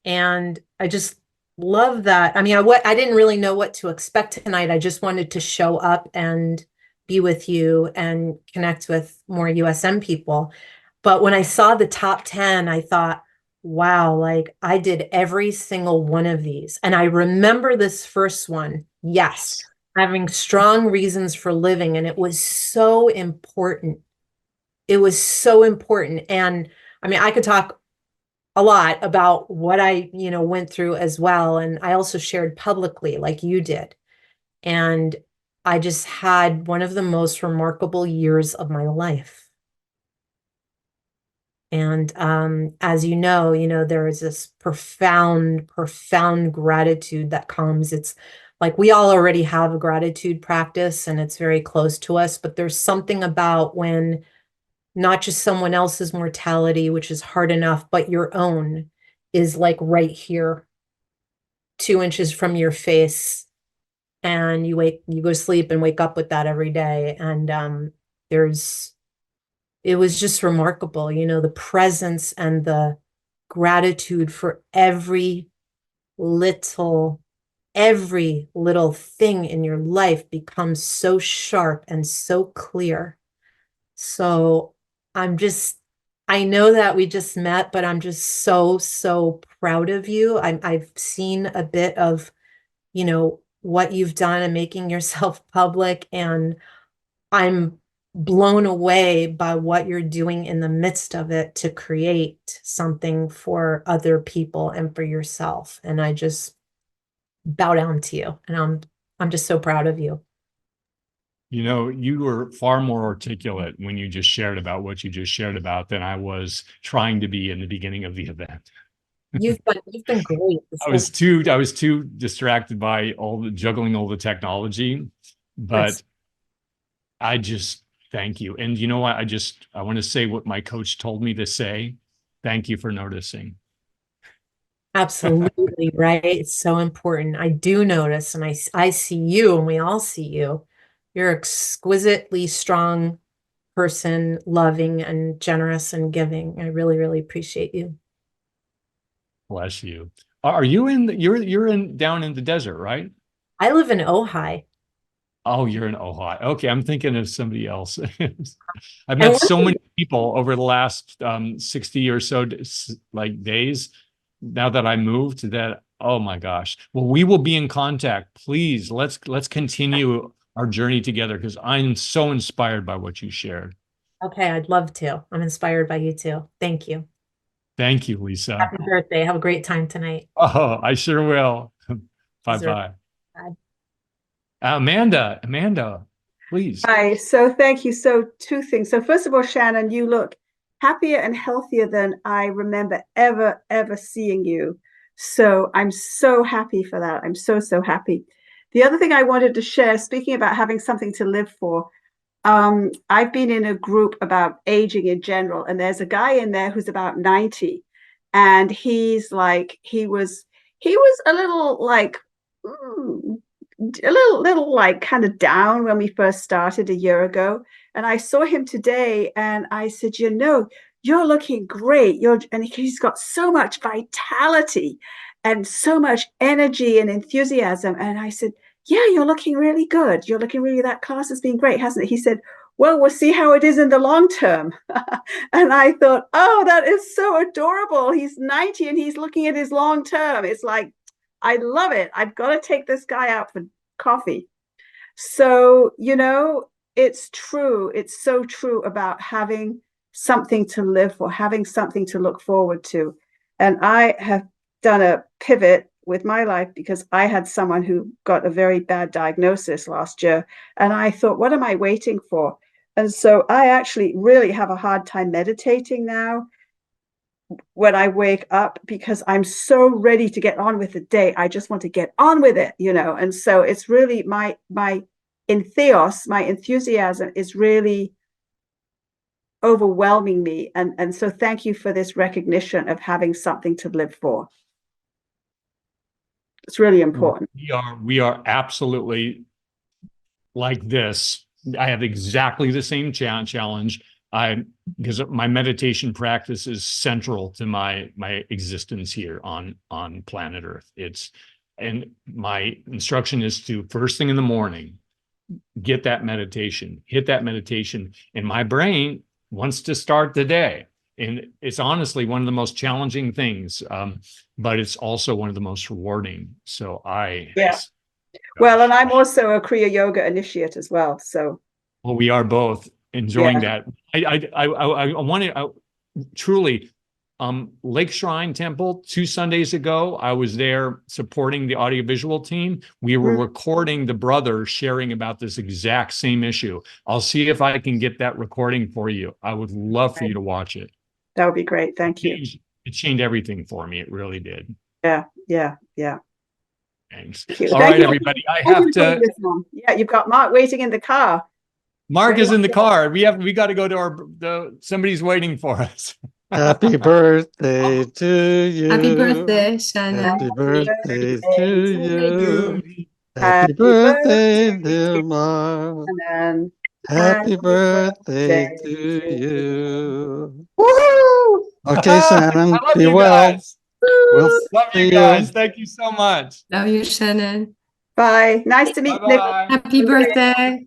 and I just love that. I mean, I didn't really know what to expect tonight. I just wanted to show up and be with you and connect with more USM people. But when I saw the top 10, I thought, wow, like I did every single one of these. And I remember this first one. Yes, having strong reasons for living. And it was so important. It was so important. And I mean, I could talk a lot about what I, went through as well. And I also shared publicly like you did. And I just had one of the most remarkable years of my life. And as you know, there is this profound, profound gratitude that comes. It's like we all already have a gratitude practice and it's very close to us, but there's something about when not just someone else's mortality, which is hard enough, but your own is like right here, 2 inches from your face. And you go to sleep and wake up with that every day. And it was just remarkable, the presence and the gratitude for every little thing in your life becomes so sharp and so clear. So I know that we just met, but I'm just so, so proud of you. I've seen a bit of, what you've done and making yourself public, and I'm blown away by what you're doing in the midst of it to create something for other people and for yourself. And I just bow down to you. And I'm just so proud of you. You were far more articulate when you just shared about what you just shared about than I was trying to be in the beginning of the event. You've been great. I was too distracted by juggling all the technology, but Yes. I just thank you. And you know what? I want to say what my coach told me to say. Thank you for noticing. Absolutely right. It's so important. I do notice, and I see you, and we all see you. You're exquisitely strong person, loving and generous and giving. I really, really appreciate you. Bless you. Are you down in the desert, right? I live in Ojai. Oh, you're in Ojai. Okay, I'm thinking of somebody else. I've met so many people over the last 60 or so days now that I moved that, oh my gosh. Well, we will be in contact. Please, let's continue our journey together because I'm so inspired by what you shared. Okay, I'd love to. I'm inspired by you too. Thank you. Thank you, Lisa. Happy birthday. Have a great time tonight. Oh, I sure will. Bye-bye. Bye. Amanda, please. Hi. So thank you. So two things. So first of all, Shannon, you look happier and healthier than I remember ever seeing you. So I'm so happy for that. I'm so happy. The other thing I wanted to share, speaking about having something to live for, I've been in a group about aging in general, and there's a guy in there who's about 90, and he's like, he was a little like, a little like kind of down when we first started a year ago. And I saw him today and I said, you're looking great. And he's got so much vitality and so much energy and enthusiasm. And I said, yeah, you're looking really good. You're looking really, that class has been great, hasn't it? He said, well, we'll see how it is in the long term. And I thought, oh, that is so adorable. He's 90 and he's looking at his long term. It's like, I love it. I've got to take this guy out for coffee. So, it's true. It's so true about having something to live for, having something to look forward to. And I have done a pivot with my life because I had someone who got a very bad diagnosis last year. And I thought, what am I waiting for? And so I actually really have a hard time meditating now when I wake up, because I'm so ready to get on with the day. I just want to get on with it, And so it's really my enthusiasm is really overwhelming me. And so thank you for this recognition of having something to live for. It's really important. We are absolutely like this. I have exactly the same challenge. Because my meditation practice is central to my existence here on planet Earth. And my instruction is to, first thing in the morning, hit that meditation, and my brain wants to start the day. And it's honestly one of the most challenging things, but it's also one of the most rewarding. So well, and I'm also a Kriya Yoga initiate as well. So we are both enjoying that. I wanted truly, Lake Shrine Temple 2 Sundays ago, I was there supporting the audiovisual team. We were recording the brothers sharing about this exact same issue. I'll see if I can get that recording for you. I would love for you to watch it. That would be great. Thank you. It changed everything for me. It really did. Yeah. Thanks. Thank All right, everybody. I have to. Yeah, you've got Mark waiting in the car. Mark is in the car. We got to go to somebody's waiting for us. Happy birthday to you. Happy birthday, Shannon. Happy birthday to you. Happy birthday, dear Mark. Happy birthday to you. Woo! Okay, Shannon, I love be you well. guys. We'll Love see you guys. Thank you so much. Love you, Shannon. Bye. Nice to meet you. Bye-bye. Happy birthday.